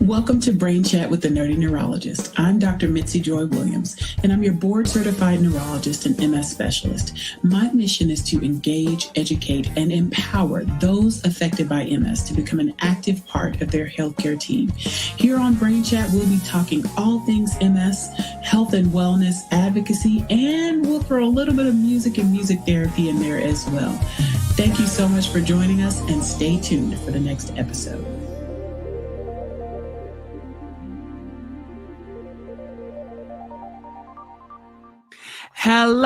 Welcome to Brain Chat with the Nerdy Neurologist. I'm Dr. Mitzi Joy Williams, and I'm your board-certified neurologist and MS specialist. My mission is to engage, educate, and empower those affected by MS to become an active part of their healthcare team. Here on Brain Chat, we'll be talking all things MS, health and wellness, advocacy, and we'll throw a little bit of music and music therapy in there as well. Thank you so much for joining us, and stay tuned for the next episode. Hello.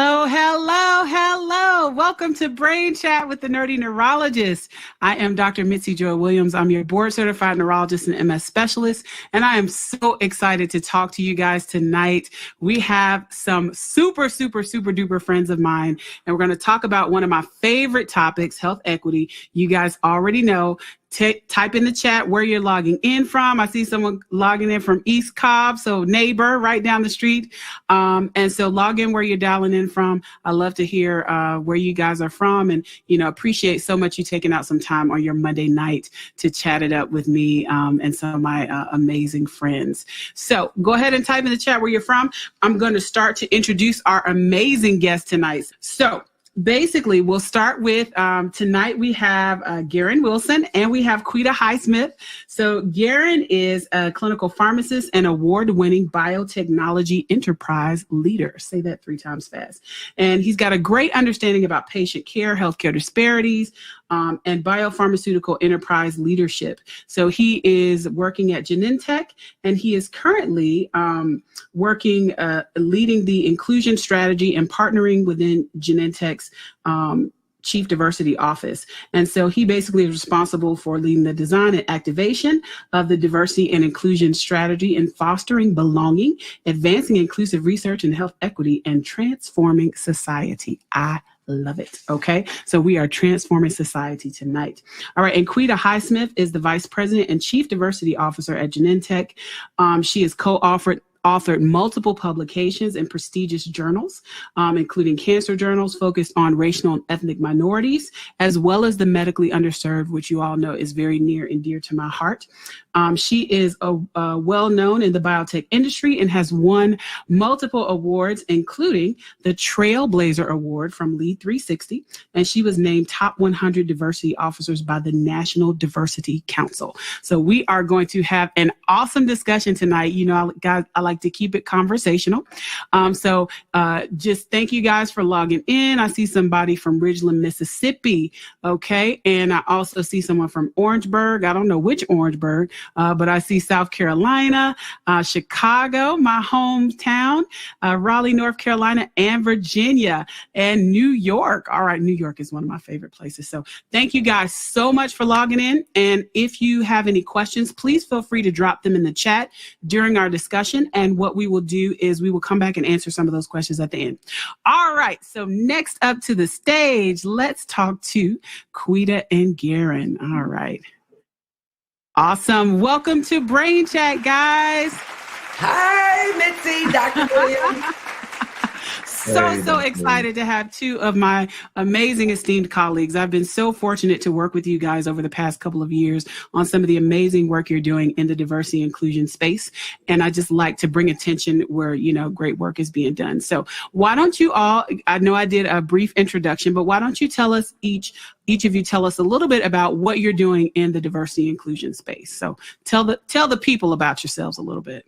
Welcome to Brain Chat with the Nerdy Neurologist. I am Dr. Mitzi Joy Williams. I'm your board-certified neurologist and MS specialist, and I am so excited to talk to you guys tonight. We have some super duper friends of mine, and we're going to talk about one of my favorite topics, health equity. You guys already know. Type in the chat where you're logging in from. I see someone logging in from East Cobb, so neighbor right down the street. And so log in where you're dialing in from. I love to hear where you guys are from, and appreciate so much you taking out some time on your Monday night to chat it up with me and some of my amazing friends. So go ahead and type in the chat where you're from. I'm going to start to introduce our amazing guest tonight. So basically, we'll start with tonight we have Garen Wilson and we have Quita Highsmith. So Garen is a clinical pharmacist and award-winning biotechnology enterprise leader. Say that 3 times fast. And he's got a great understanding about patient care, healthcare disparities, and biopharmaceutical enterprise leadership. So he is working at Genentech, and he is currently leading the inclusion strategy and partnering within Genentech's Chief Diversity Office. And so he basically is responsible for leading the design and activation of the diversity and inclusion strategy and fostering belonging, advancing inclusive research and health equity, and transforming society. I love it. Okay. So we are transforming society tonight. All right. And Quita Highsmith is the Vice President and Chief Diversity Officer at Genentech. She has authored multiple publications in prestigious journals, including cancer journals focused on racial and ethnic minorities, as well as the medically underserved, which you all know is very near and dear to my heart. She is well-known in the biotech industry and has won multiple awards, including the Trailblazer Award from Lead 360, and she was named Top 100 Diversity Officers by the National Diversity Council. So we are going to have an awesome discussion tonight. Guys, I like to keep it conversational. So just thank you guys for logging in. I see somebody from Ridgeland, Mississippi. Okay. And I also see someone from Orangeburg. I don't know which Orangeburg, but I see South Carolina, Chicago, my hometown, Raleigh, North Carolina, and Virginia, and New York. All right. New York is one of my favorite places. So thank you guys so much for logging in. And if you have any questions, please feel free to drop them in the chat during our discussion. And what we will do is we will come back and answer some of those questions at the end. All right. So next up to the stage, let's talk to Quita and Garen. All right. Awesome. Welcome to Brain Chat, guys. Hi, Mitzi, Dr. Williams. So excited to have 2 of my amazing esteemed colleagues. I've been so fortunate to work with you guys over the past couple of years on some of the amazing work you're doing in the diversity inclusion space. And I just like to bring attention where, great work is being done. So why don't you all, I know I did a brief introduction, but why don't you tell us each of you tell us a little bit about what you're doing in the diversity inclusion space. So tell the people about yourselves a little bit.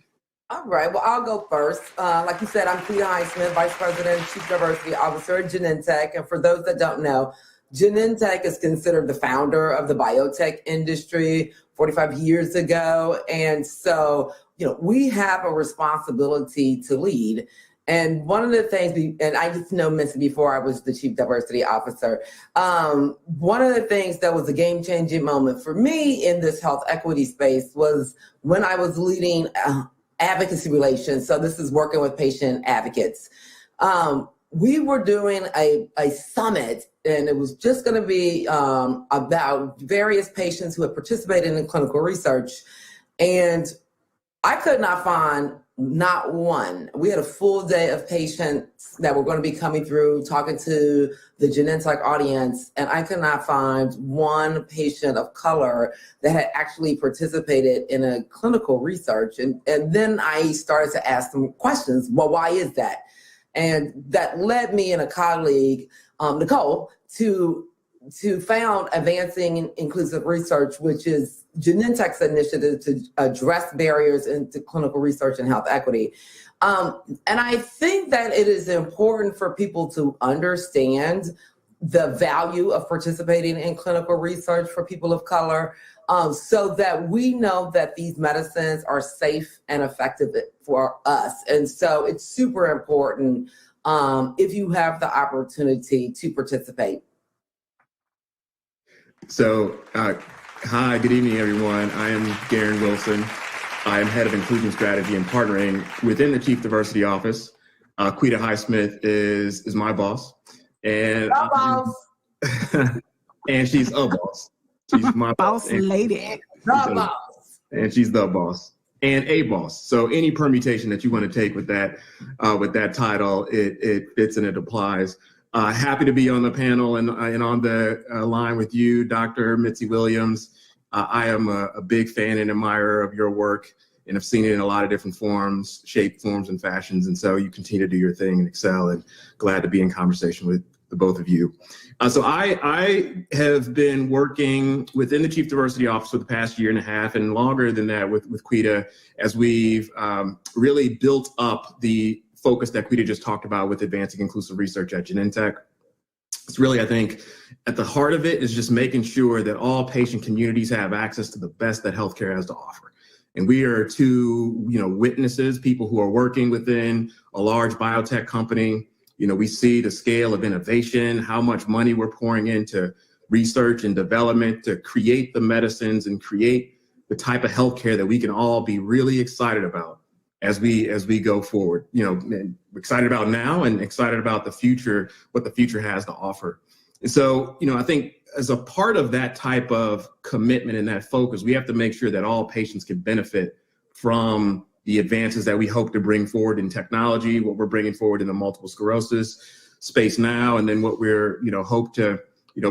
All right. Well, I'll go first. Like you said, I'm Quita Highsmith, Vice President and Chief Diversity Officer at Genentech. And for those that don't know, Genentech is considered the founder of the biotech industry 45 years ago. And so, we have a responsibility to lead. And one of the things, and I used to know Mitzi before I was the Chief Diversity Officer, one of the things that was a game-changing moment for me in this health equity space was when I was leading advocacy relations. So this is working with patient advocates. We were doing a summit, and it was just going to be about various patients who had participated in clinical research. And I could not find not one. We had a full day of patients that were going to be coming through, talking to the Genentech audience, and I could not find one patient of color that had actually participated in a clinical research. And then I started to ask them questions. Well, why is that? And that led me and a colleague, Nicole, to found Advancing Inclusive Research, which is Genentech's initiative to address barriers into clinical research and health equity. And I think that it is important for people to understand the value of participating in clinical research for people of color, so that we know that these medicines are safe and effective for us. And so it's super important if you have the opportunity to participate. So, hi, good evening, everyone. I am Garen Wilson. I am head of inclusion strategy and partnering within the Chief Diversity Office. Quita Highsmith is my boss, and and she's a boss. She's my boss lady. The boss. And she's the boss and a boss. So any permutation that you want to take with that title, it fits and it applies. Happy to be on the panel and on the line with you, Dr. Mitzi Williams. I am a big fan and admirer of your work, and have seen it in a lot of different forms, shapes, forms, and fashions. And so you continue to do your thing and excel, and glad to be in conversation with the both of you. So I have been working within the Chief Diversity Office for the past year and a half, and longer than that with Quita, as we've really built up the focus that Quita just talked about with advancing inclusive research at Genentech. It's really, I think, at the heart of it is just making sure that all patient communities have access to the best that healthcare has to offer. And we are two, witnesses, people who are working within a large biotech company. We see the scale of innovation, how much money we're pouring into research and development to create the medicines and create the type of healthcare that we can all be really excited about as we go forward. We're excited about now and excited about the future, what the future has to offer. And so, I think as a part of that type of commitment and that focus, we have to make sure that all patients can benefit from the advances that we hope to bring forward in technology, what we're bringing forward in the multiple sclerosis space now, and then what we're, hope to,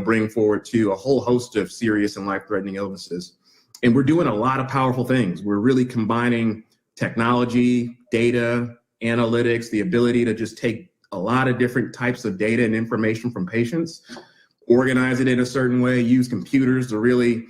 bring forward to a whole host of serious and life-threatening illnesses. And we're doing a lot of powerful things. We're really combining technology, data, analytics, the ability to just take a lot of different types of data and information from patients, organize it in a certain way, use computers to really,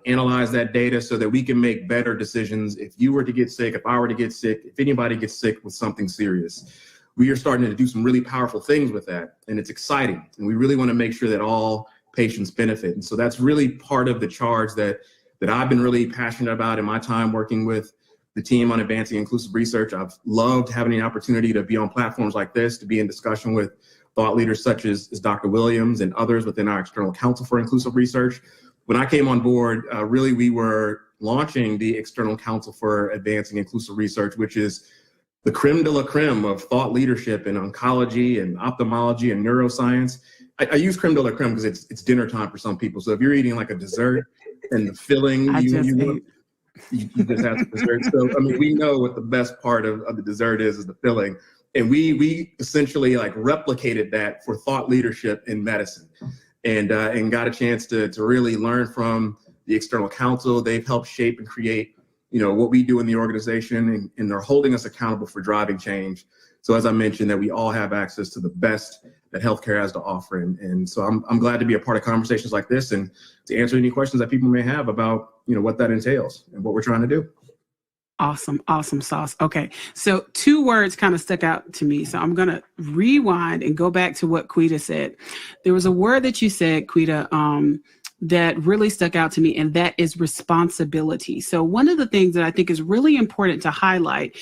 analyze that data so that we can make better decisions. If you were to get sick, if I were to get sick, if anybody gets sick with something serious, we are starting to do some really powerful things with that. And it's exciting. And we really want to make sure that all patients benefit. And so that's really part of the charge that I've been really passionate about in my time working with the team on advancing inclusive research. I've loved having the opportunity to be on platforms like this, to be in discussion with thought leaders such as Dr. Williams and others within our external council for inclusive research. When I came on board, really we were launching the external council for advancing inclusive research, which is the creme de la creme of thought leadership in oncology and ophthalmology and neuroscience. I use creme de la creme because it's dinner time for some people. So if you're eating like a dessert and the filling, you just have some dessert. So, we know what the best part of the dessert is the filling. And we essentially replicated that for thought leadership in medicine, and got a chance to really learn from the external council. They've helped shape and create, what we do in the organization, and they're holding us accountable for driving change. So as I mentioned, that we all have access to the best that healthcare has to offer. And so I'm glad to be a part of conversations like this and to answer any questions that people may have about, what that entails and what we're trying to do. Awesome sauce. Okay, so 2 words kind of stuck out to me. So I'm going to rewind and go back to what Quita said. There was a word that you said, Quita, that really stuck out to me, and that is responsibility. So one of the things that I think is really important to highlight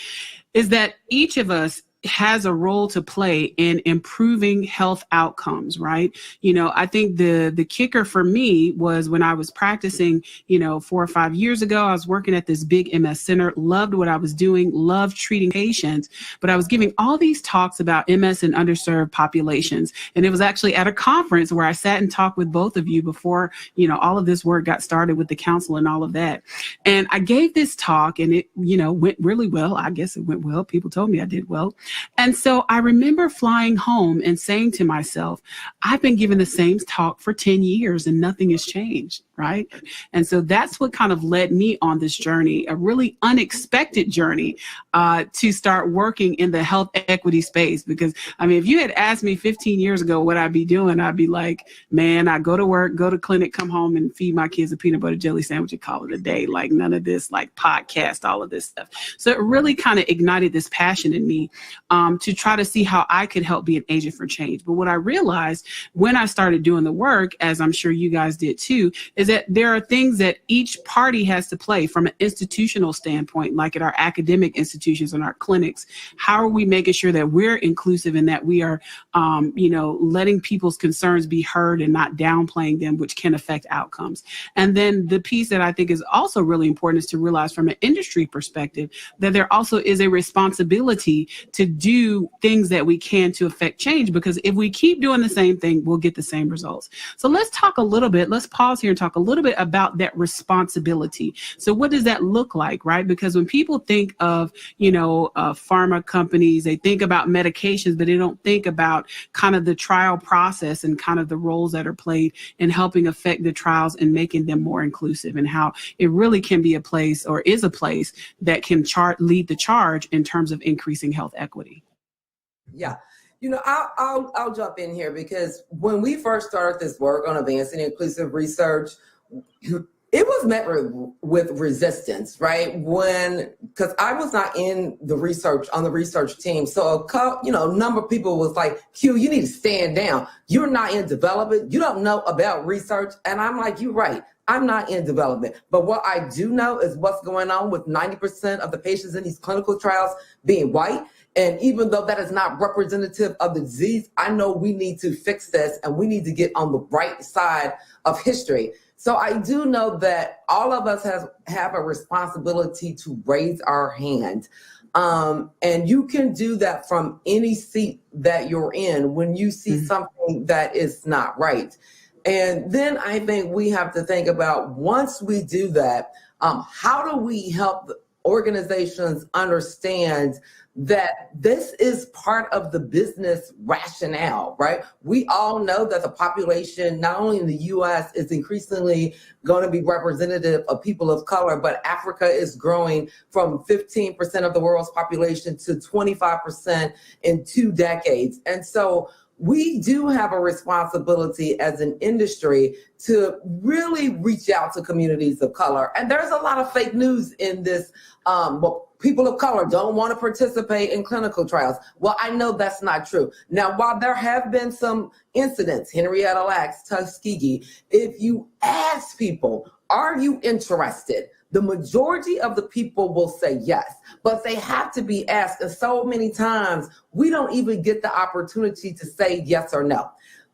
is that each of us has a role to play in improving health outcomes, right? I think the kicker for me was when I was practicing, 4 or 5 years ago, I was working at this big MS center, loved what I was doing, loved treating patients, but I was giving all these talks about MS in underserved populations. And it was actually at a conference where I sat and talked with both of you before, all of this work got started with the council and all of that. And I gave this talk and it, went really well. I guess it went well. People told me I did well. And so I remember flying home and saying to myself, I've been giving the same talk for 10 years and nothing has changed, right? And so that's what kind of led me on this journey, a really unexpected journey to start working in the health equity space. Because, if you had asked me 15 years ago what I'd be doing, I'd be like, man, I go to work, go to clinic, come home and feed my kids a peanut butter jelly sandwich and call it a day. Like none of this, like podcast, all of this stuff. So it really kind of ignited this passion in me to try to see how I could help be an agent for change. But what I realized when I started doing the work, as I'm sure you guys did too, is that there are things that each party has to play from an institutional standpoint, like at our academic institutions and our clinics. How are we making sure that we're inclusive and that we are, letting people's concerns be heard and not downplaying them, which can affect outcomes. And then the piece that I think is also really important is to realize from an industry perspective that there also is a responsibility to do things that we can to affect change, because if we keep doing the same thing, we'll get the same results. So let's pause here and talk a little bit about that responsibility. So what does that look like, right? Because when people think of, pharma companies, they think about medications, but they don't think about kind of the trial process and kind of the roles that are played in helping affect the trials and making them more inclusive, and how it really can be a place, or is a place, that can lead the charge in terms of increasing health equity. Yeah. I'll jump in here, because when we first started this work on advancing inclusive research, it was met with resistance, right? Because I was not on the research team. So, a number of people was like, Q, you need to stand down. You're not in development. You don't know about research. And I'm like, you're right. I'm not in development. But what I do know is what's going on with 90% of the patients in these clinical trials being white. And even though that is not representative of the disease, I know we need to fix this and we need to get on the right side of history. So I do know that all of us have a responsibility to raise our hand. And you can do that from any seat that you're in when you see something that is not right. And then I think we have to think about, once we do that, how do we help organizations understand that this is part of the business rationale, right? We all know that the population, not only in the US, is increasingly going to be representative of people of color, but Africa is growing from 15% of the world's population to 25% in 2 decades. And so we do have a responsibility as an industry to really reach out to communities of color. And there's a lot of fake news in this. People of color don't want to participate in clinical trials. Well, I know that's not true. Now, while there have been some incidents, Henrietta Lacks, Tuskegee, if you ask people, are you interested? The majority of the people will say yes, but they have to be asked. And so many times we don't even get the opportunity to say yes or no.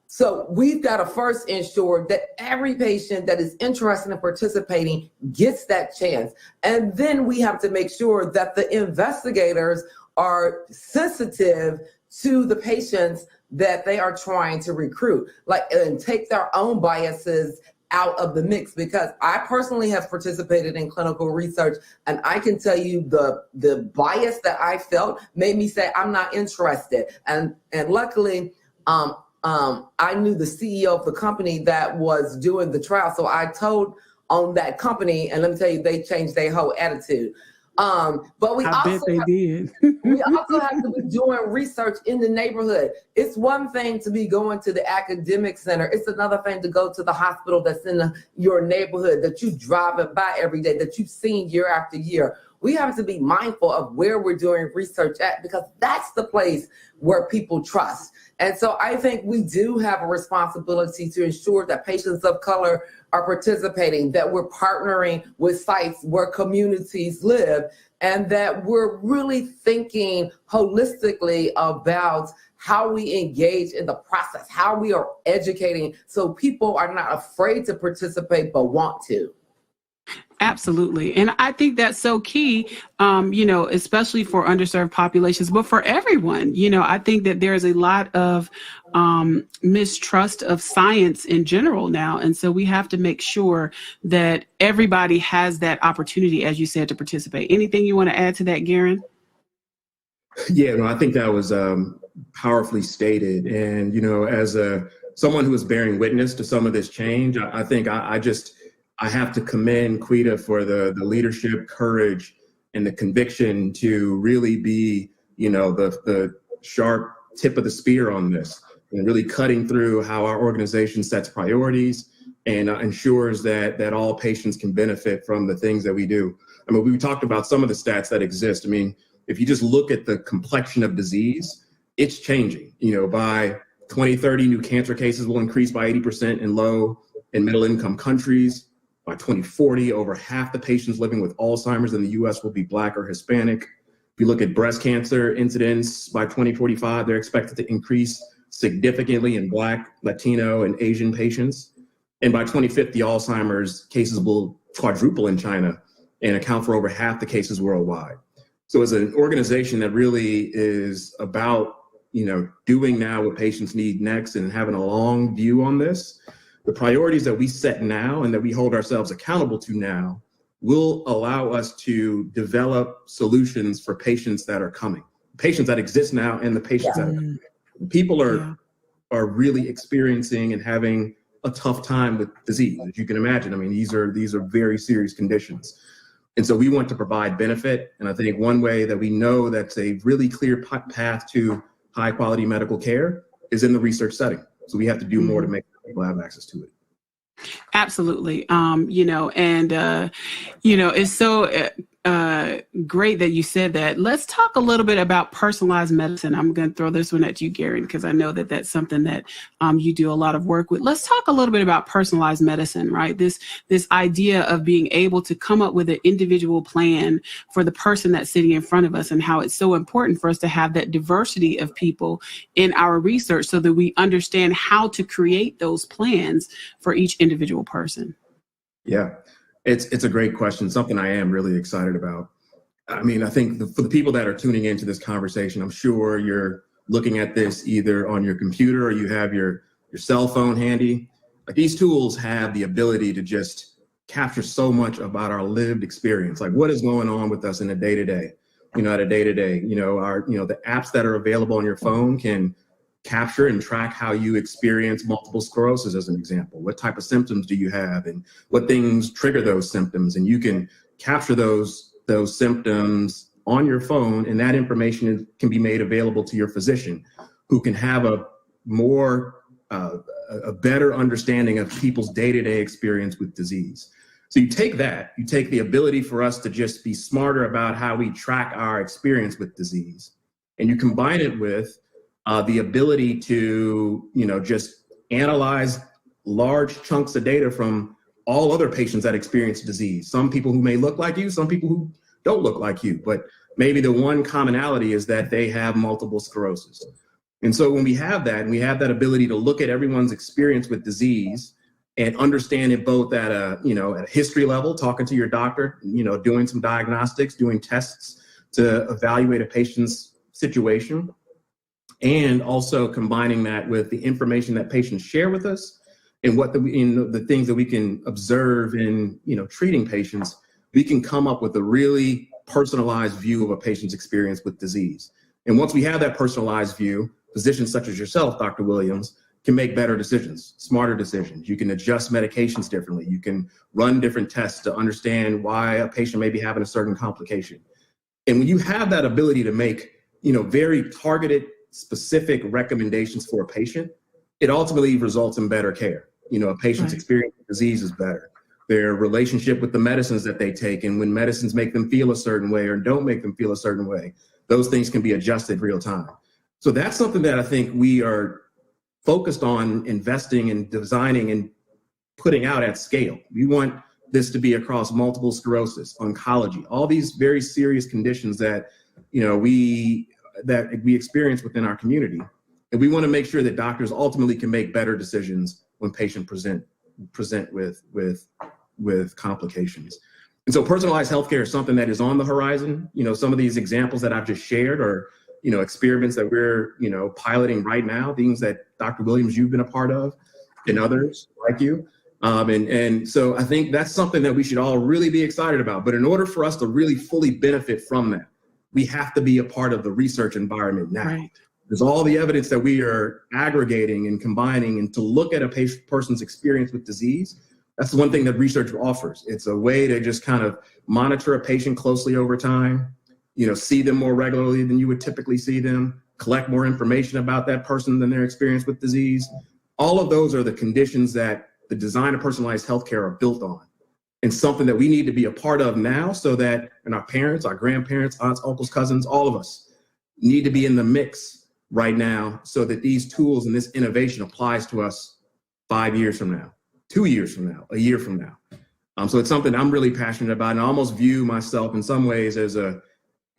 So we've got to first ensure that every patient that is interested in participating gets that chance. And then we have to make sure that the investigators are sensitive to the patients that they are trying to recruit, and take their own biases out of the mix. Because I personally have participated in clinical research, and I can tell you the bias that I felt made me say I'm not interested. And luckily, I knew the CEO of the company that was doing the trial, so I told on that company, and let me tell you, they changed their whole attitude. But we bet they did. We also have to be doing research in the neighborhood. It's one thing to be going to the academic center. It's another thing to go to the hospital that's in your neighborhood, that you driving by every day, that you've seen year after year. We have to be mindful of where we're doing research at, because that's the place where people trust. And so I think we do have a responsibility to ensure that patients of color are participating, that we're partnering with sites where communities live. and that we're really thinking holistically about how we engage in the process, how we are educating so people are not afraid to participate but want to. Absolutely. And I think that's so key, especially for underserved populations, but for everyone. I think that there's a lot of mistrust of science in general now. And so we have to make sure that everybody has that opportunity, as you said, to participate. Anything you want to add to that, Garen? Yeah, no, I think that was powerfully stated. And, as someone who is bearing witness to some of this change, I think I have to commend Quita for the leadership, courage, and the conviction to really be, the sharp tip of the spear on this, and really cutting through how our organization sets priorities and ensures that all patients can benefit from the things that we do. I mean, we talked about some of the stats that exist. I mean, if you just look at the complexion of disease, it's changing. By 2030, new cancer cases will increase by 80% in low and middle income countries. By 2040, over half the patients living with Alzheimer's in the US will be Black or Hispanic. If you look at breast cancer incidence, by 2045, they're expected to increase significantly in Black, Latino, and Asian patients. And by 2050, Alzheimer's cases will quadruple in China and account for over half the cases worldwide. So as an organization that really is about, doing now what patients need next and having a long view on this, the priorities that we set now and that we hold ourselves accountable to now will allow us to develop solutions for patients that are coming, patients that exist now and the patients that are coming. People are really experiencing and having a tough time with disease, as you can imagine. I mean, these are very serious conditions. And so we want to provide benefit. And I think one way that we know that's a really clear path to high quality medical care is in the research setting. So we have to do more to make people have access to it. Absolutely. It's so great that you said that. Let's talk a little bit about personalized medicine. I'm going to throw this one at you, Garen, because I know that that's something that you do a lot of work with. Let's talk a little bit about personalized medicine, right? This idea of being able to come up with an individual plan for the person that's sitting in front of us, and how it's so important for us to have that diversity of people in our research so that we understand how to create those plans for each individual person. Yeah. It's a great question, something I am really excited about. I mean, I think for the people that are tuning into this conversation, I'm sure you're looking at this either on your computer or you have your cell phone handy. Like, these tools have the ability to just capture so much about our lived experience, like what is going on with us in a day-to-day, the apps that are available on your phone can capture and track how you experience multiple sclerosis, as an example. What type of symptoms do you have, and what things trigger those symptoms? And you can capture those symptoms on your phone, and that information can be made available to your physician, who can have a better understanding of people's day-to-day experience with disease. So you take the ability for us to just be smarter about how we track our experience with disease, and you combine it with the ability to, just analyze large chunks of data from all other patients that experience disease. Some people who may look like you, some people who don't look like you, but maybe the one commonality is that they have multiple sclerosis. And so when we have that, and we have that ability to look at everyone's experience with disease and understand it both at a history level, talking to your doctor, doing some diagnostics, doing tests to evaluate a patient's situation, and also combining that with the information that patients share with us and what the things that we can observe in treating patients, we can come up with a really personalized view of a patient's experience with disease. And once we have that personalized view, physicians such as yourself, Dr. Williams, can make better decisions, smarter decisions. You can adjust medications differently. You can run different tests to understand why a patient may be having a certain complication. And when you have that ability to make very targeted, specific recommendations for a patient, it ultimately results in better care. A patient's experience with disease is better. Their relationship with the medicines that they take, and when medicines make them feel a certain way or don't make them feel a certain way, those things can be adjusted real time. So that's something that I think we are focused on investing and designing and putting out at scale. We want this to be across multiple sclerosis, oncology, all these very serious conditions that, we experience within our community. And we want to make sure that doctors ultimately can make better decisions when patients present with complications. And so personalized healthcare is something that is on the horizon. Some of these examples that I've just shared are, experiments that we're, piloting right now, things that Dr. Williams, you've been a part of, and others like you. And so I think that's something that we should all really be excited about. But in order for us to really fully benefit from that, we have to be a part of the research environment now. Right. There's all the evidence that we are aggregating and combining, and to look at a person's experience with disease. That's the one thing that research offers. It's a way to just kind of monitor a patient closely over time, see them more regularly than you would typically see them, collect more information about that person than their experience with disease. All of those are the conditions that the design of personalized healthcare are built on, and something that we need to be a part of now, so that, and our parents, our grandparents, aunts, uncles, cousins, all of us need to be in the mix right now, so that these tools and this innovation applies to us 5 years from now, 2 years from now, a year from now. So it's something I'm really passionate about, and I almost view myself in some ways as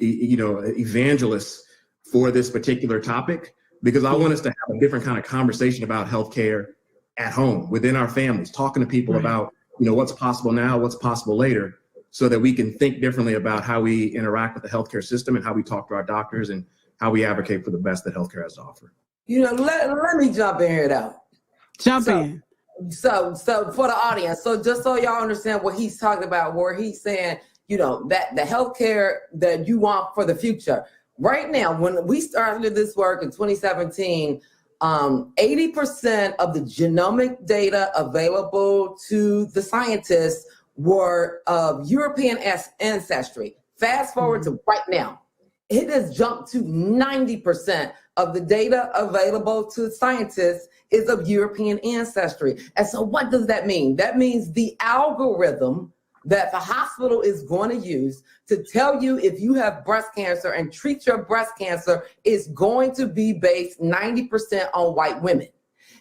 evangelist for this particular topic, because I want us to have a different kind of conversation about healthcare at home, within our families, talking to people about, what's possible now, what's possible later, so that we can think differently about how we interact with the healthcare system and how we talk to our doctors and how we advocate for the best that healthcare has to offer. Let me jump in here though. Jump in. So for the audience, so just so y'all understand what he's talking about, where he's saying, that the healthcare that you want for the future. Right now, when we started this work in 2017, 80% of the genomic data available to the scientists were of European ancestry. Fast forward to right now, it has jumped to 90% of the data available to scientists is of European ancestry. And so what does that mean? That means the algorithm that the hospital is going to use to tell you if you have breast cancer and treat your breast cancer is going to be based 90% on white women.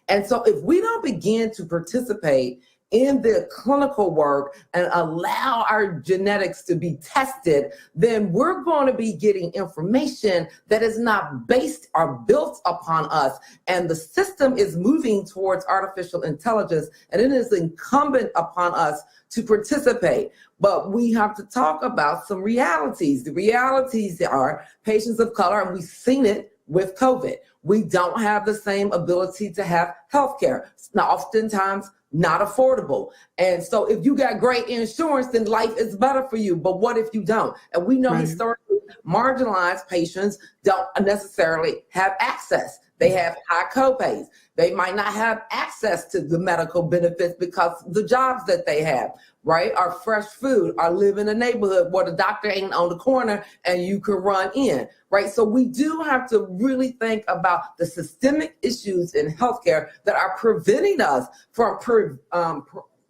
And so if we don't begin to participate in the clinical work and allow our genetics to be tested, then we're going to be getting information that is not based or built upon us. And the system is moving towards artificial intelligence, and it is incumbent upon us to participate. But we have to talk about some realities. The realities are patients of color, and we've seen it with COVID. We don't have the same ability to have healthcare. Now, oftentimes, not affordable. And so if you got great insurance, then life is better for you. But what if you don't? And we know historically marginalized patients don't necessarily have access. They have high copays. They might not have access to the medical benefits because the jobs that they have, right, are fresh food, or live in a neighborhood where the doctor ain't on the corner and you can run in, right? So we do have to really think about the systemic issues in healthcare that are preventing us from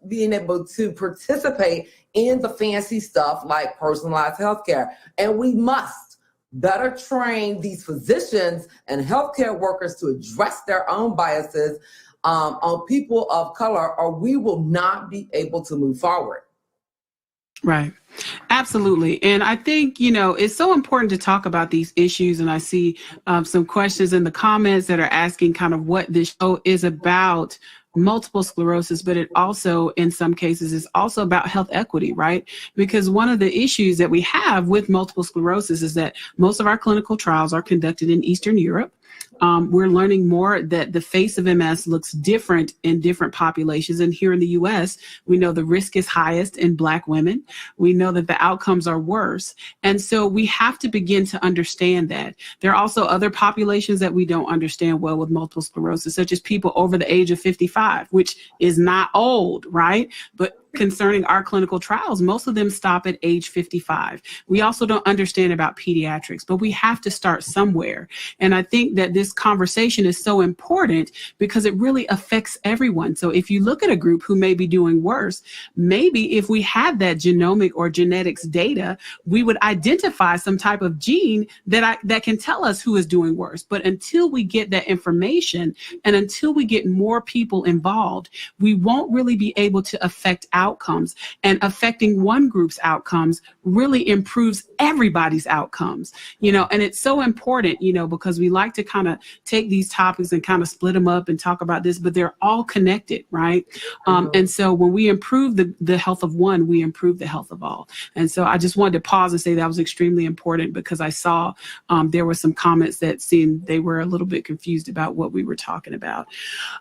being able to participate in the fancy stuff like personalized healthcare. And we must better train these physicians and healthcare workers to address their own biases on people of color, or we will not be able to move forward. Right. Absolutely. And I think, it's so important to talk about these issues. And I see some questions in the comments that are asking kind of what this show is about. Multiple sclerosis, but it also, in some cases, is also about health equity, right? Because one of the issues that we have with multiple sclerosis is that most of our clinical trials are conducted in Eastern Europe. We're learning more that the face of MS looks different in different populations. And here in the US, we know the risk is highest in Black women. We know that the outcomes are worse. And so we have to begin to understand that. There are also other populations that we don't understand well with multiple sclerosis, such as people over the age of 55, which is not old, right? But concerning our clinical trials, most of them stop at age 55. We also don't understand about pediatrics, but we have to start somewhere. And I think that this conversation is so important because it really affects everyone. So if you look at a group who may be doing worse, maybe if we had that genomic or genetics data, we would identify some type of gene that can tell us who is doing worse. But until we get that information and until we get more people involved, we won't really be able to affect outcomes, and affecting one group's outcomes really improves everybody's outcomes, and it's so important, because we like to kind of take these topics and kind of split them up and talk about this, but they're all connected, right? And so when we improve the health of one, we improve the health of all. And so I just wanted to pause and say that was extremely important, because I saw there were some comments that seemed they were a little bit confused about what we were talking about.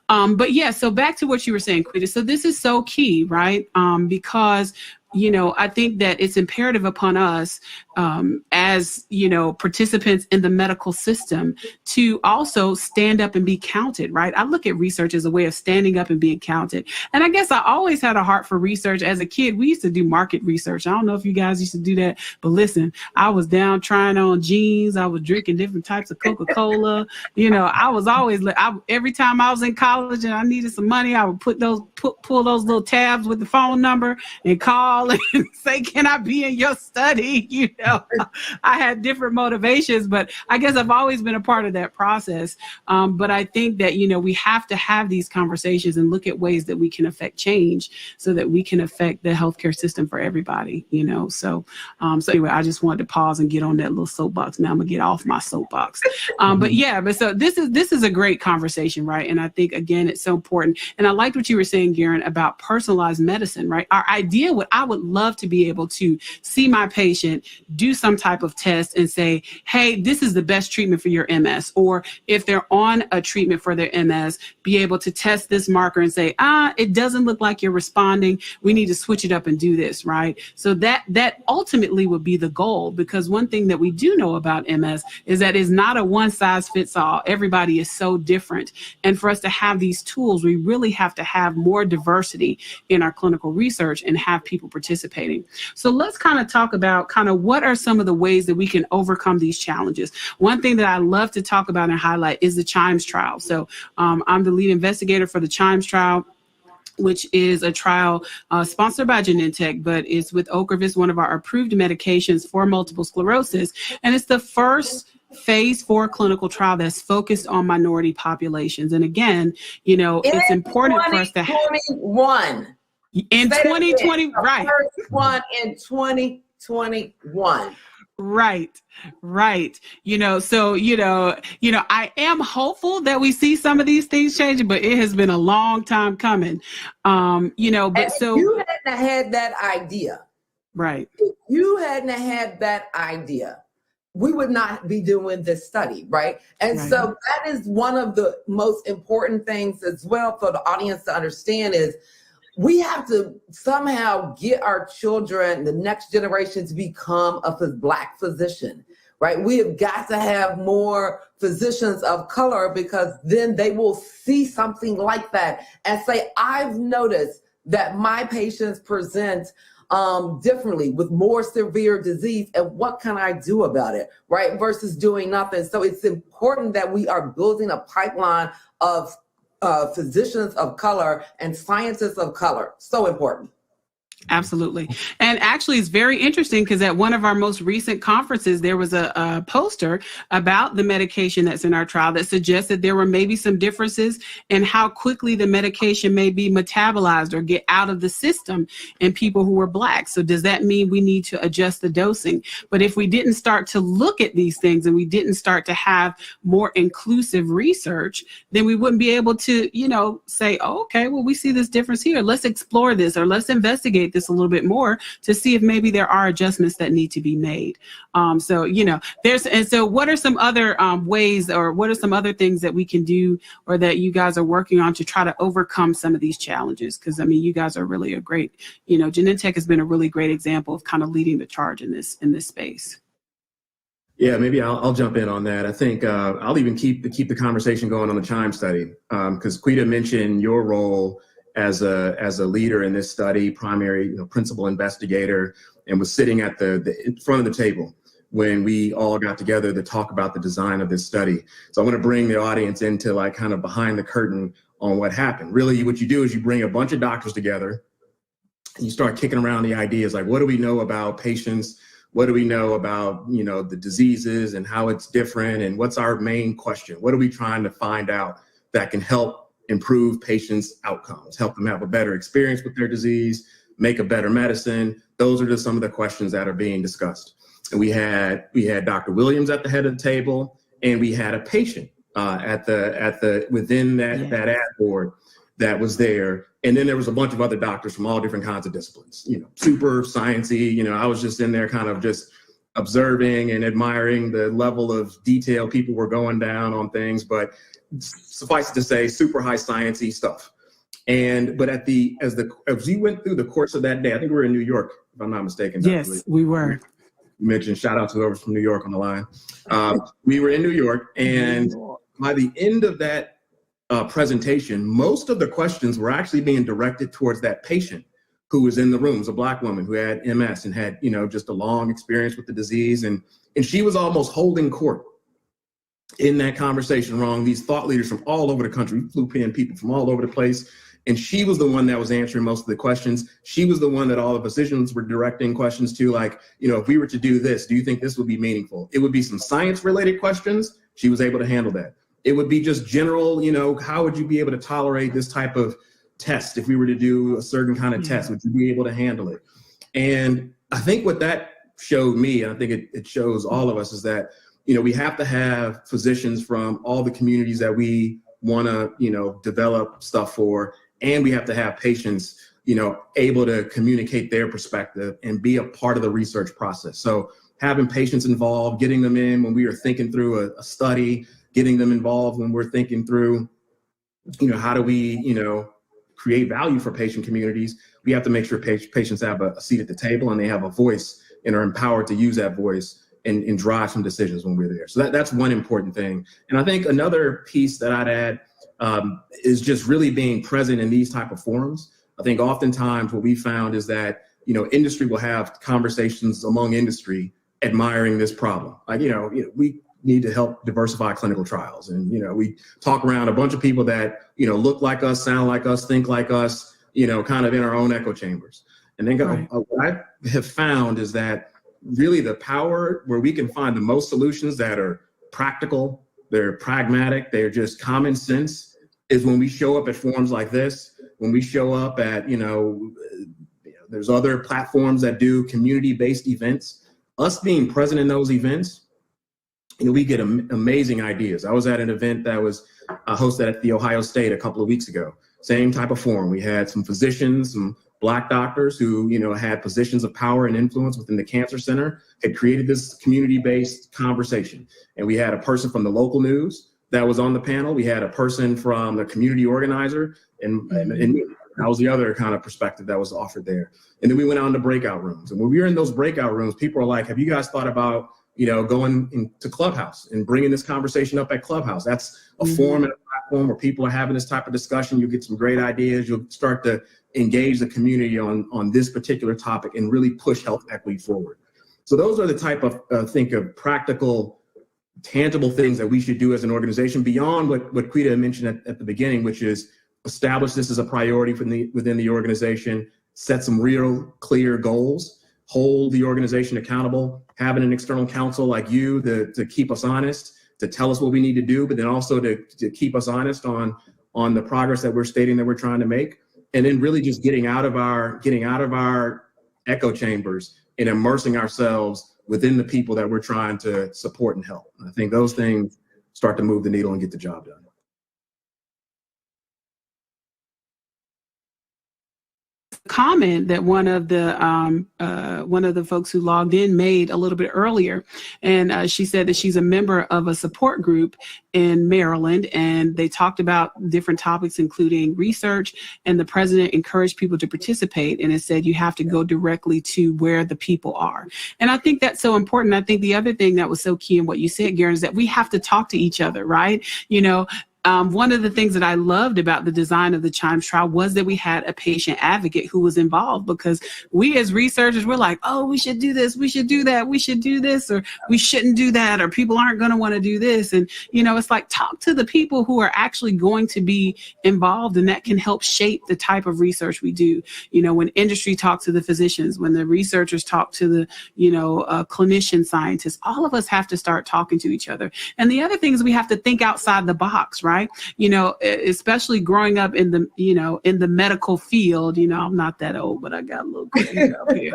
But yeah, so back to what you were saying, Quita. So this is so key, right? Because I think that it's imperative upon us as, participants in the medical system to also stand up and be counted, right? I look at research as a way of standing up and being counted. And I guess I always had a heart for research. As a kid, we used to do market research. I don't know if you guys used to do that, but listen, I was down trying on jeans. I was drinking different types of Coca-Cola. I was always, every time I was in college and I needed some money, I would pull those little tabs with the phone number and call and say, can I be in your study? I had different motivations, but I guess I've always been a part of that process. But I think that, we have to have these conversations and look at ways that we can affect change so that we can affect the healthcare system for everybody, So anyway, I just wanted to pause and get on that little soapbox. Now I'm gonna get off my soapbox. But so this is a great conversation, right? And I think, again, it's so important. And I liked what you were saying, Garen, about personalized medicine, right? Our idea, what I would love to be able to see my patient, do some type of test and say, hey, this is the best treatment for your MS. Or if they're on a treatment for their MS, be able to test this marker and say, it doesn't look like you're responding. We need to switch it up and do this, right? So that ultimately would be the goal, because one thing that we do know about MS is that it's not a one size fits all. Everybody is so different. And for us to have these tools, we really have to have more diversity in our clinical research and have people participating. So let's kind of talk about what are some of the ways that we can overcome these challenges. One thing that I love to talk about and highlight is the Chimes trial. So I'm the lead investigator for the Chimes trial, which is a trial sponsored by Genentech, but it's with Ocrevus, one of our approved medications for multiple sclerosis. And it's the first phase 4 clinical trial that's focused on minority populations. And again, it's important for us to have. In 2020, right. First one in 2021. Right. So, I am hopeful that we see some of these things changing, but it has been a long time coming. But so you hadn't had that idea. Right. If you hadn't had that idea, we would not be doing this study, right? And right. So that is one of the most important things as well for the audience to understand is we have to somehow get our children, the next generation, to become a Black physician, right? We have got to have more physicians of color, because then they will see something like that and say, I've noticed that my patients present differently with more severe disease, and what can I do about it, right? Versus doing nothing. So it's important that we are building a pipeline of physicians of color and scientists of color. So important. Absolutely. And actually, it's very interesting because at one of our most recent conferences, there was a poster about the medication that's in our trial that suggested there were maybe some differences in how quickly the medication may be metabolized or get out of the system in people who were Black. So does that mean we need to adjust the dosing? But if we didn't start to look at these things and we didn't start to have more inclusive research, then we wouldn't be able to, say, oh, okay, well, we see this difference here. Let's explore this, or let's investigate this a little bit more to see if maybe there are adjustments that need to be made. So what are some other ways, or what are some other things that we can do or that you guys are working on to try to overcome some of these challenges? Because you guys are really a great, Genentech has been a really great example of kind of leading the charge in this space. Yeah, maybe I'll jump in on that. I think I'll even keep the conversation going on the Chime study, because Quita mentioned your role as a leader in this study, primary principal investigator, and was sitting at the front of the table when we all got together to talk about the design of this study. So I want to bring the audience into kind of behind the curtain on what happened. Really, what you do is you bring a bunch of doctors together and you start kicking around the ideas like, what do we know about patients? What do we know about, the diseases and how it's different? And what's our main question? What are we trying to find out that can help improve patients' outcomes, help them have a better experience with their disease, make a better medicine? Those are just some of the questions that are being discussed. And we had Dr. Williams at the head of the table, and we had a patient within that ad board that was there. And then there was a bunch of other doctors from all different kinds of disciplines, super sciencey. I was just in there kind of just observing and admiring the level of detail people were going down on things, but suffice it to say, super high sciencey stuff. But as we went through the course of that day, I think we were in New York, if I'm not mistaken. Yes, we were. You mentioned, shout out to whoever's from New York on the line. We were in New York, and by the end of that presentation, most of the questions were actually being directed towards that patient who was in the room. It was a Black woman who had MS and had, just a long experience with the disease. And she was almost holding court in that conversation wrong. These thought leaders from all over the country, flew in people from all over the place. And she was the one that was answering most of the questions. She was the one that all the physicians were directing questions to, like, if we were to do this, do you think this would be meaningful? It would be some science related questions. She was able to handle that. It would be just general, how would you be able to tolerate this type of test? If we were to do a certain kind of test, would you be able to handle it? And I think what that showed me, and I think it shows all of us, is that, we have to have physicians from all the communities that we want to, develop stuff for. And we have to have patients, able to communicate their perspective and be a part of the research process. So having patients involved, getting them in when we are thinking through a study, getting them involved when we're thinking through, how do we, create value for patient communities. We have to make sure patients have a seat at the table and they have a voice and are empowered to use that voice and drive some decisions when we're there. So that's one important thing. And I think another piece that I'd add is just really being present in these type of forums. I think oftentimes what we found is that, industry will have conversations among industry admiring this problem. Like, we need to help diversify clinical trials. And, we talk around a bunch of people that, look like us, sound like us, think like us, kind of in our own echo chambers. And then what I have found is that really the power where we can find the most solutions that are practical, they're pragmatic, they're just common sense, is when we show up at forums like this, when we show up at, there's other platforms that do community-based events. Us being present in those events, we get amazing ideas. I was at an event that was hosted at The Ohio State a couple of weeks ago. Same type of forum. We had some physicians, some Black doctors who, had positions of power and influence within the cancer center, had created this community-based conversation. And we had a person from the local news that was on the panel. We had a person from the community organizer, and that was the other kind of perspective that was offered there. And then we went out into breakout rooms. And when we were in those breakout rooms, people are like, have you guys thought about, going into Clubhouse and bringing this conversation up at Clubhouse? That's a forum and a platform where people are having this type of discussion. You'll get some great ideas. You'll start to engage the community on this particular topic and really push health equity forward. So those are the type of, think of practical, tangible things that we should do as an organization beyond what Quita mentioned at the beginning, which is establish this as a priority within the organization, set some real clear goals, hold the organization accountable, having an external counsel like you to keep us honest, to tell us what we need to do, but then also to keep us honest on the progress that we're stating that we're trying to make. And then really just getting out of our echo chambers and immersing ourselves within the people that we're trying to support and help. And I think those things start to move the needle and get the job done. Comment that one of the folks who logged in made a little bit earlier, and she said that she's a member of a support group in Maryland, and they talked about different topics, including research, and the president encouraged people to participate, and it said you have to go directly to where the people are. And I think that's so important. I think the other thing that was so key in what you said, Garen, is that we have to talk to each other, right? One of the things that I loved about the design of the Chimes trial was that we had a patient advocate who was involved, because we as researchers, we're like, oh, we should do this, we should do that, we should do this, or we shouldn't do that, or people aren't going to want to do this. And, it's like, talk to the people who are actually going to be involved, and that can help shape the type of research we do. When industry talks to the physicians, when the researchers talk to the, clinician scientists, all of us have to start talking to each other. And the other thing is we have to think outside the box, right? right? You know, especially growing up in the, you know, in the medical field, you know, I'm not that old, but I got a little gray up here.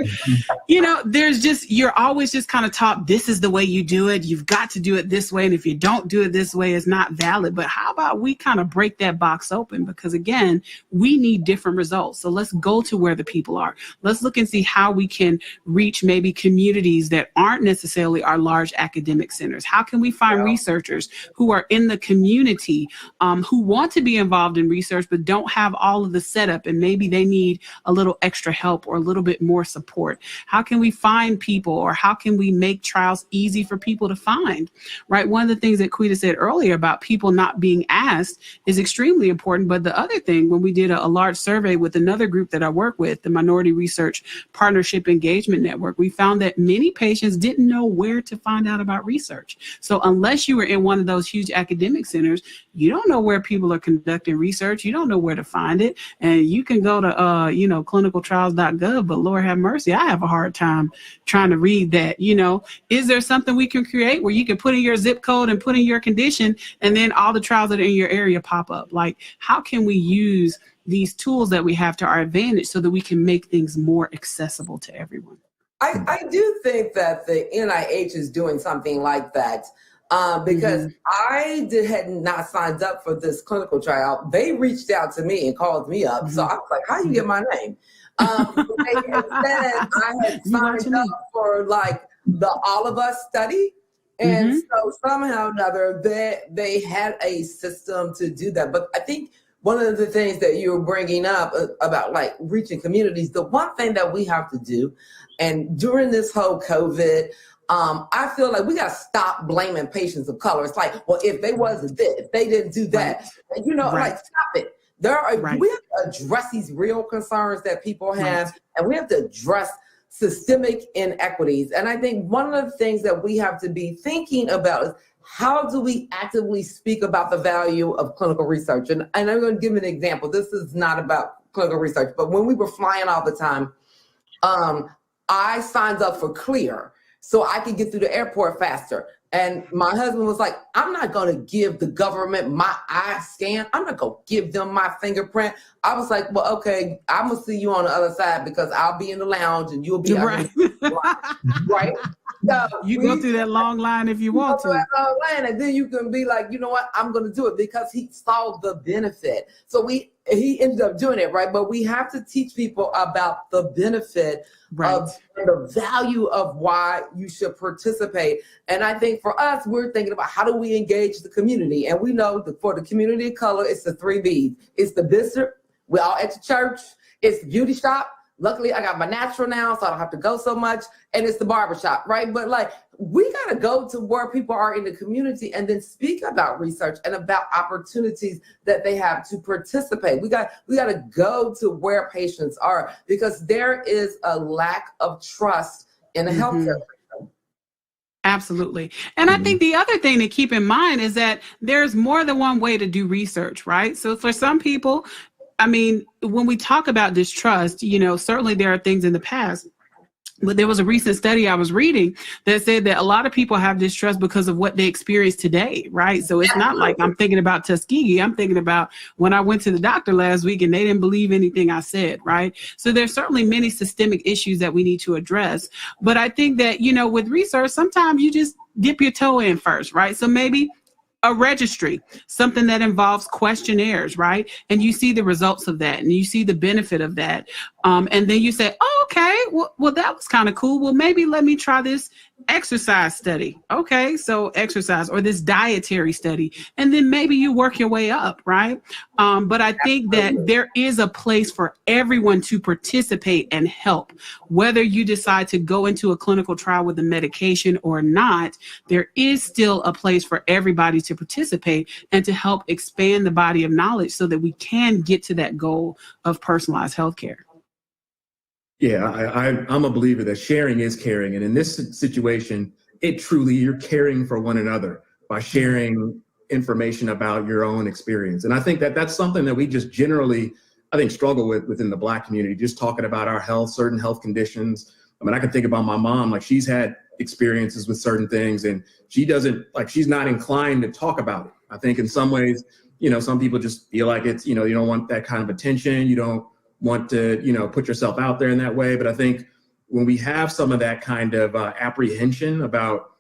You know, there's just, you're always just kind of taught, this is the way you do it. You've got to do it this way. And if you don't do it this way, it's not valid. But how about we kind of break that box open? Because again, we need different results. So let's go to where the people are. Let's look and see how we can reach maybe communities that aren't necessarily our large academic centers. How can we find researchers who are in the community, who want to be involved in research, but don't have all of the setup, and maybe they need a little extra help or a little bit more support? How can we find people, or how can we make trials easy for people to find, right? One of the things that Quita said earlier about people not being asked is extremely important. But the other thing, when we did a large survey with another group that I work with, the Minority Research Partnership Engagement Network, we found that many patients didn't know where to find out about research. So unless you were in one of those huge academic centers, you don't know where people are conducting research. You don't know where to find it. And you can go to, you know, clinicaltrials.gov, but Lord have mercy, I have a hard time trying to read that. You know, is there something we can create where you can put in your zip code and put in your condition, and then all the trials that are in your area pop up? Like, how can we use these tools that we have to our advantage so that we can make things more accessible to everyone? I do think that the NIH is doing something like that, because I had not signed up for this clinical trial. They reached out to me and called me up. So I was like, how do you get my name? They had said I had signed up for like the All of Us study. And so somehow or another, they had a system to do that. But I think one of the things that you were bringing up about like reaching communities, the one thing that we have to do, and during this whole COVID, I feel like we got to stop blaming patients of color. It's like, well, if they wasn't this, if they didn't do that, you know, like stop it. We have to address these real concerns that people have, and we have to address systemic inequities. And I think one of the things that we have to be thinking about is, how do we actively speak about the value of clinical research? And I'm going to give an example. This is not about clinical research, but when we were flying all the time, I signed up for Clear so I could get through the airport faster. And my husband was like, I'm not going to give the government my eye scan. I'm not going to give them my fingerprint. I was like, well, okay, I'm going to see you on the other side, because I'll be in the lounge and you'll be right. Right? So you go through that long line if you want to. And then you can be like, you know what, I'm going to do it, because he saw the benefit. So he ended up doing it, right? But we have to teach people about the benefit of the value of why you should participate. And I think for us, we're thinking about how do we engage the community? And we know that for the community of color, it's the 3 B's. It's the bishop, we're all at the church, it's the beauty shop. Luckily, I got my natural now, so I don't have to go so much. And it's the barbershop, right? But like, we got to go to where people are in the community and then speak about research and about opportunities that they have to participate. We got to go to where patients are, because there is a lack of trust in the healthcare system. Absolutely. And I think the other thing to keep in mind is that there's more than one way to do research, right? So for some people, I mean, when we talk about distrust, you know, certainly there are things in the past, but there was a recent study I was reading that said that a lot of people have distrust because of what they experience today, right? So it's not like I'm thinking about Tuskegee. I'm thinking about when I went to the doctor last week and they didn't believe anything I said, right? So there's certainly many systemic issues that we need to address. But I think that, you know, with research, sometimes you just dip your toe in first, right? So maybe a registry, something that involves questionnaires, right? And you see the results of that and you see the benefit of that. And then you say, oh, okay, well, that was kind of cool. Well, maybe let me try this exercise study. Okay, so exercise, or this dietary study. And then maybe you work your way up, right? But I think that there is a place for everyone to participate and help. Whether you decide to go into a clinical trial with a medication or not, there is still a place for everybody to participate and to help expand the body of knowledge so that we can get to that goal of personalized healthcare. Yeah, I'm a believer that sharing is caring. And in this situation, you're caring for one another by sharing information about your own experience. And I think that that's something that we just generally, I think, struggle with within the Black community, just talking about our health, certain health conditions. I mean, I can think about my mom, like she's had experiences with certain things and she's not inclined to talk about it. I think in some ways, some people just feel like it's, you don't want that kind of attention. You don't want to, put yourself out there in that way. But I think when we have some of that kind of apprehension about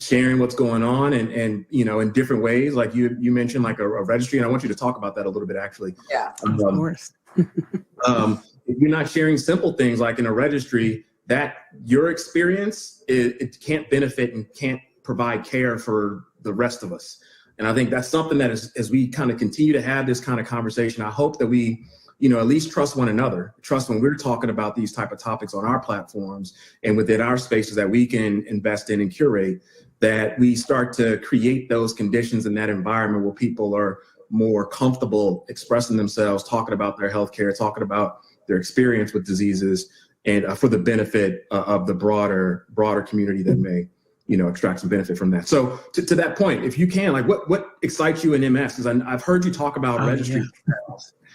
sharing what's going on and in different ways, like you mentioned, like a registry, and I want you to talk about that a little bit, actually. Yeah, of course. If you're not sharing simple things like in a registry, that your experience, it can't benefit and can't provide care for the rest of us. And I think that's something that as we kind of continue to have this kind of conversation, I hope that we, at least trust one another, trust when we're talking about these type of topics on our platforms and within our spaces that we can invest in and curate, that we start to create those conditions in that environment where people are more comfortable expressing themselves, talking about their healthcare, talking about their experience with diseases, and for the benefit of the broader community that may, extract some benefit from that. So to that point, if you can, like what excites you in MS? Because I've heard you talk about registry. Yeah.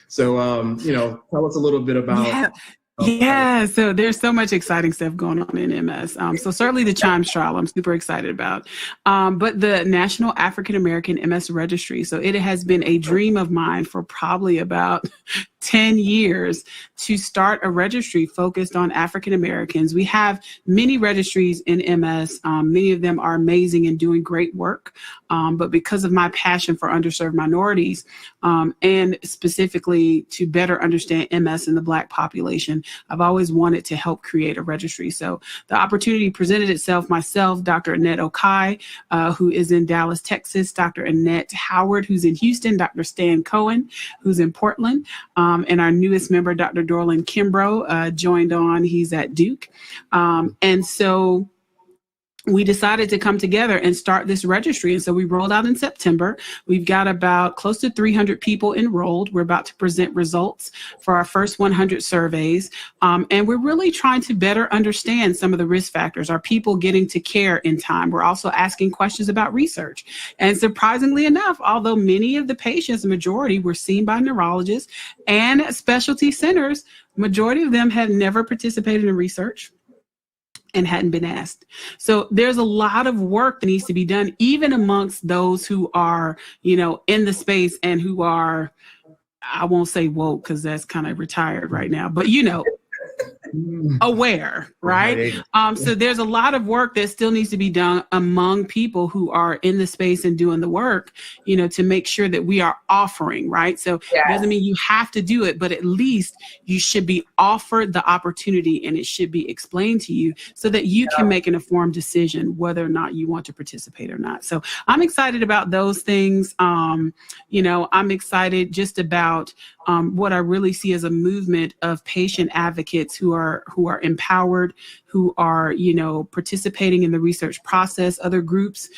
So, tell us a little bit about. Yeah, so there's so much exciting stuff going on in MS. So certainly the Chime trial, I'm super excited about. But the National African American MS Registry, so it has been a dream of mine for probably about 10 years to start a registry focused on African Americans. We have many registries in MS. Many of them are amazing and doing great work. But because of my passion for underserved minorities, and specifically to better understand MS in the Black population, I've always wanted to help create a registry. So the opportunity presented itself. Myself, Dr. Annette Okai, who is in Dallas, Texas, Dr. Annette Howard, who's in Houston, Dr. Stan Cohen, who's in Portland, and our newest member, Dr. Dorlin Kimbrough, joined on. He's at Duke. And so we decided to come together and start this registry. And so we rolled out in September. We've got about close to 300 people enrolled. We're about to present results for our first 100 surveys. And we're really trying to better understand some of the risk factors. Are people getting to care in time? We're also asking questions about research. And surprisingly enough, although many of the patients, the majority, were seen by neurologists and specialty centers, majority of them had never participated in research and hadn't been asked. So there's a lot of work that needs to be done, even amongst those who are, in the space and who are, I won't say woke because that's kind of retired right now, but aware, right? So there's a lot of work that still needs to be done among people who are in the space and doing the work, to make sure that we are offering, right? So It doesn't mean you have to do it, but at least you should be offered the opportunity and it should be explained to you so that you can make an informed decision whether or not you want to participate or not. So I'm excited about those things. I'm excited just about what I really see as a movement of patient advocates who are empowered, who are, participating in the research process. Other groups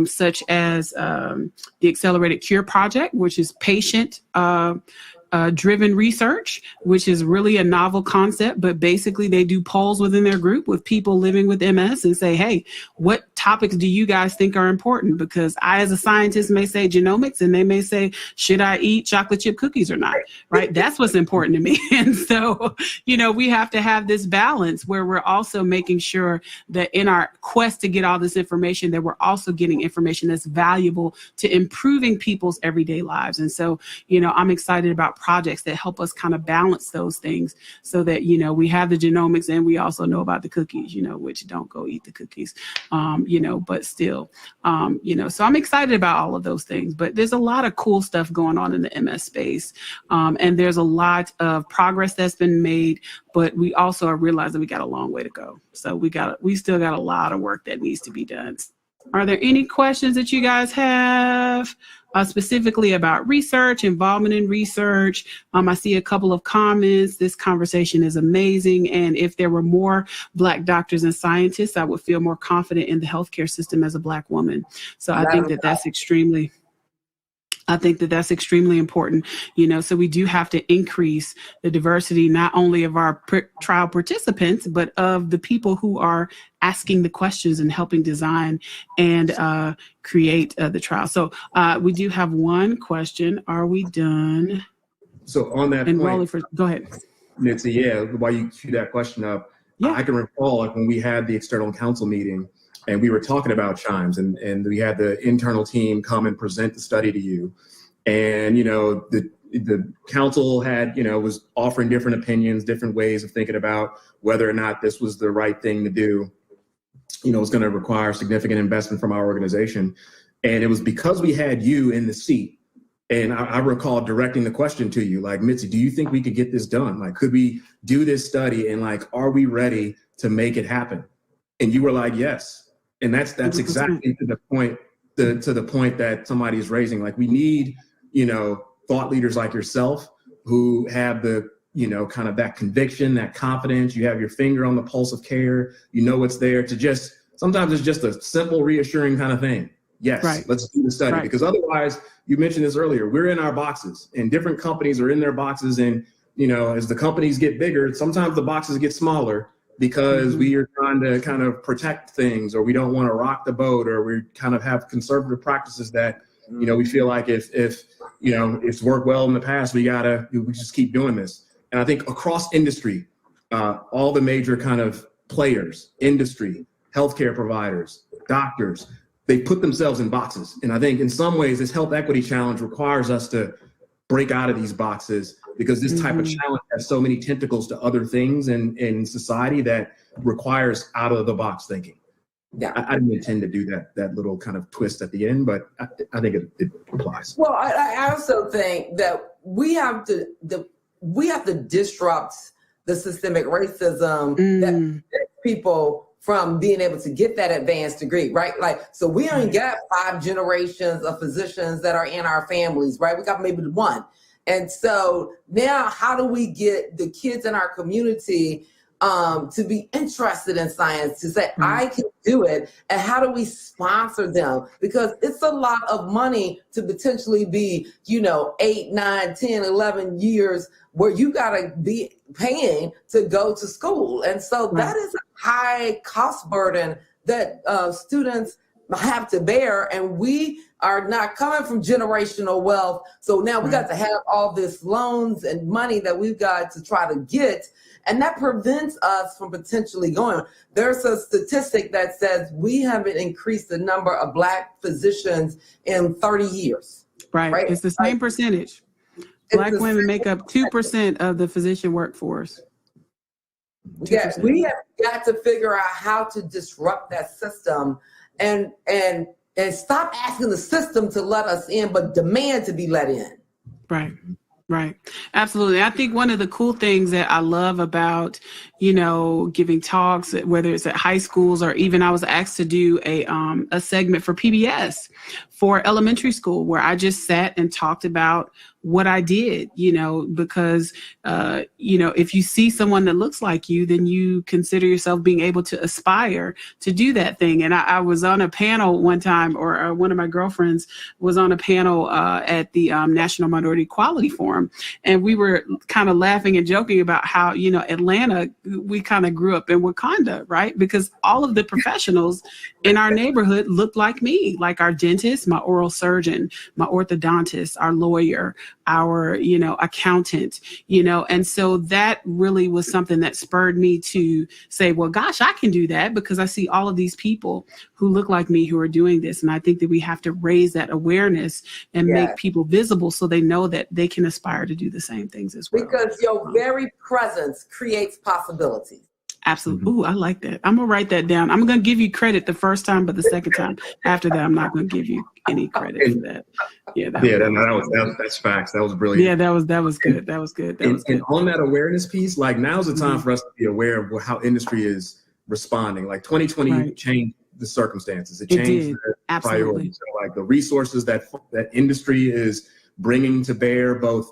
such as the Accelerated Cure Project, which is patient driven research, which is really a novel concept, but basically they do polls within their group with people living with MS and say, hey, what topics do you guys think are important? Because I, as a scientist, may say genomics, and they may say, should I eat chocolate chip cookies or not? Right? That's what's important to me. And so, we have to have this balance where we're also making sure that in our quest to get all this information, that we're also getting information that's valuable to improving people's everyday lives. And so, I'm excited about projects that help us kind of balance those things so that, we have the genomics and we also know about the cookies, which don't go eat the cookies, but still, so I'm excited about all of those things, but there's a lot of cool stuff going on in the MS space. And there's a lot of progress that's been made, but we also are realizing we got a long way to go. So we still got a lot of work that needs to be done. Are there any questions that you guys have? Specifically about research, involvement in research. I see a couple of comments. This conversation is amazing. And if there were more Black doctors and scientists, I would feel more confident in the healthcare system as a Black woman. So I think that's extremely important, so we do have to increase the diversity, not only of our trial participants, but of the people who are asking the questions and helping design and create the trial. So we do have one question. Are we done? So on that point, go ahead. Mitzi, while you cue that question up, I can recall when we had the external council meeting and we were talking about Chimes and we had the internal team come and present the study to you. And, the council had, was offering different opinions, different ways of thinking about whether or not this was the right thing to do. It's going to require significant investment from our organization. And it was because we had you in the seat. And I recall directing the question to you, like, Mitzi, do you think we could get this done? Like, could we do this study? And like, are we ready to make it happen? And you were like, yes. And that's exactly to the point, to the point that somebody is raising. Like, we need, thought leaders like yourself who have the, kind of that conviction, that confidence. You have your finger on the pulse of care. What's there to just, sometimes it's just a simple, reassuring kind of thing. Yes, right. Let's do the study. Right. Because otherwise, you mentioned this earlier, we're in our boxes and different companies are in their boxes. And, as the companies get bigger, sometimes the boxes get smaller because we are trying to kind of protect things, or we don't want to rock the boat, or we kind of have conservative practices that, we feel like if it's worked well in the past, we just keep doing this. And I think across industry, all the major kind of players, industry, healthcare providers, doctors, they put themselves in boxes. And I think in some ways, this health equity challenge requires us to break out of these boxes, because this type of challenge has so many tentacles to other things in society that requires out of the box thinking. Yeah, I didn't intend to do that little kind of twist at the end, but I think it applies. Well, I also think that we have to disrupt the systemic racism that prevents people from being able to get that advanced degree, right? Like, so we only got 5 generations of physicians that are in our families, right? We got maybe 1. And so now how do we get the kids in our community to be interested in science, to say, I can do it? And how do we sponsor them? Because it's a lot of money to potentially be, 8, 9, 10, 11 years where you got to be paying to go to school. And so that is a high cost burden that students have to bear. And we are not coming from generational wealth. So now we got to have all this loans and money that we've got to try to get. And that prevents us from potentially going. There's a statistic that says we haven't increased the number of Black physicians in 30 years. Right. It's the same percentage. Black women make up 2% of the physician workforce. 2%. Yeah, we have got to figure out how to disrupt that system and stop asking the system to let us in, but demand to be let in. Right. Right. Absolutely. I think one of the cool things that I love about, giving talks, whether it's at high schools or even I was asked to do a segment for PBS for elementary school, where I just sat and talked about what I did, because, if you see someone that looks like you, then you consider yourself being able to aspire to do that thing. And I was on a panel one time, or one of my girlfriends was on a panel at the National Minority Equality Forum. And we were kind of laughing and joking about how, Atlanta, we kind of grew up in Wakanda, right? Because all of the professionals in our neighborhood looked like me, like our dentist, my oral surgeon, my orthodontist, our lawyer, our, accountant, and so that really was something that spurred me to say, well, gosh, I can do that, because I see all of these people who look like me who are doing this. And I think that we have to raise that awareness and make people visible so they know that they can aspire to do the same things as well. Because your very presence creates possibilities. Absolutely. Ooh, I like that. I'm going to write that down. I'm going to give you credit the first time, but the second time after that, I'm not going to give you any credit for that. That's facts. That was brilliant. Yeah, that was good. That was good. And on that awareness piece, like, now's the time for us to be aware of how industry is responding. Like 2020 changed the circumstances. It changed the priorities. So like the resources that industry is bringing to bear, both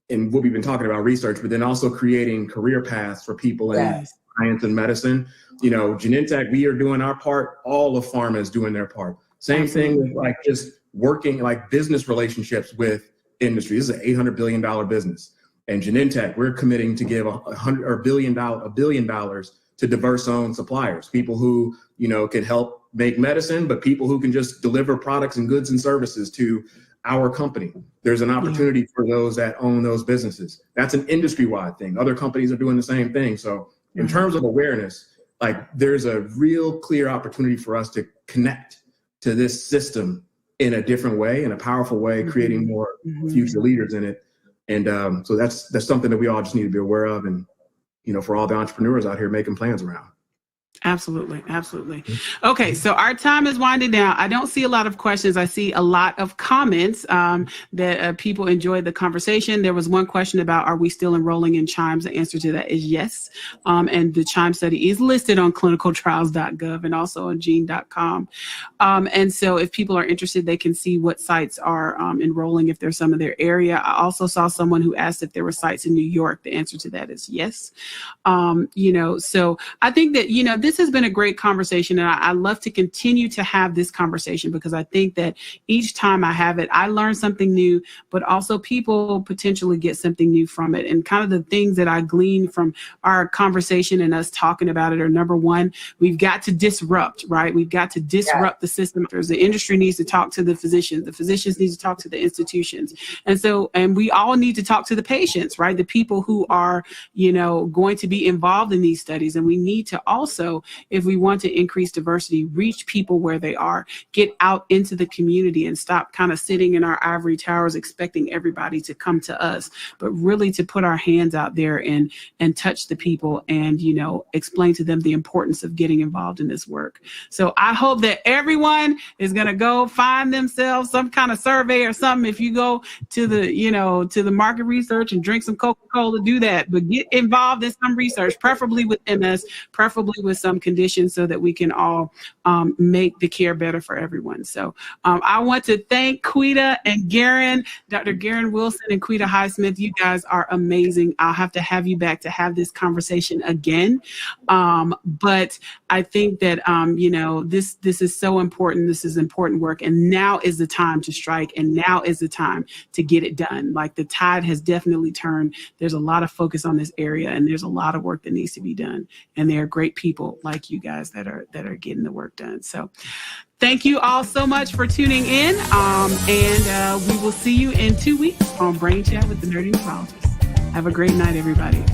in what we've been talking about, research, but then also creating career paths for people in science and medicine. Genentech, we are doing our part. All of pharma is doing their part. Same thing with like just working like business relationships with industry. This is an $800 billion business. And Genentech, we're committing to give $1 billion to diverse owned suppliers, people who, can help make medicine, but people who can just deliver products and goods and services to our company. There's an opportunity for those that own those businesses. That's an industry-wide thing. Other companies are doing the same thing. So in terms of awareness, like, there's a real clear opportunity for us to connect to this system in a different way, in a powerful way, creating more future leaders in it. And so that's something that we all just need to be aware of, and, you know, for all the entrepreneurs out here making plans around. Absolutely. Absolutely. Okay. So our time is winding down. I don't see a lot of questions. I see a lot of comments that people enjoyed the conversation. There was one question about, are we still enrolling in Chimes? The answer to that is yes. And the Chime study is listed on clinicaltrials.gov and also on gene.com. And so if people are interested, they can see what sites are enrolling if there's some in their area. I also saw someone who asked if there were sites in New York. The answer to that is yes. You know, so I think that, you know, this has been a great conversation, and I love to continue to have this conversation, because I think that each time I have it, I learn something new, but also people potentially get something new from it. And kind of the things that I glean from our conversation and us talking about it are, number one, we've got to disrupt, right? We've got to disrupt the system. The industry needs to talk to the physicians need to talk to the institutions. And we all need to talk to the patients, right? The people who are, you know, going to be involved in these studies. And we need to also, if we want to increase diversity, reach people where they are, get out into the community, and stop kind of sitting in our ivory towers expecting everybody to come to us, but really to put our hands out there and touch the people and, you know, explain to them the importance of getting involved in this work. So I hope that everyone is going to go find themselves some kind of survey or something. If you go to the, you know, to the market research and drink some Coca-Cola, do that, but get involved in some research, preferably with MS, preferably with some conditions, so that we can all make the care better for everyone. So I want to thank Quita and Garen, Dr. Garen Wilson and Quita Highsmith. You guys are amazing. I'll have to have you back to have this conversation again. But I think that, you know, this is so important. This is important work. And now is the time to strike. And now is the time to get it done. Like, the tide has definitely turned. There's a lot of focus on this area, and there's a lot of work that needs to be done. And there are great people like you guys that are getting the work done. So thank you all so much for tuning in. And we will see you in 2 weeks on Brain Chat with the Nerdy Neurologist. Have a great night, everybody.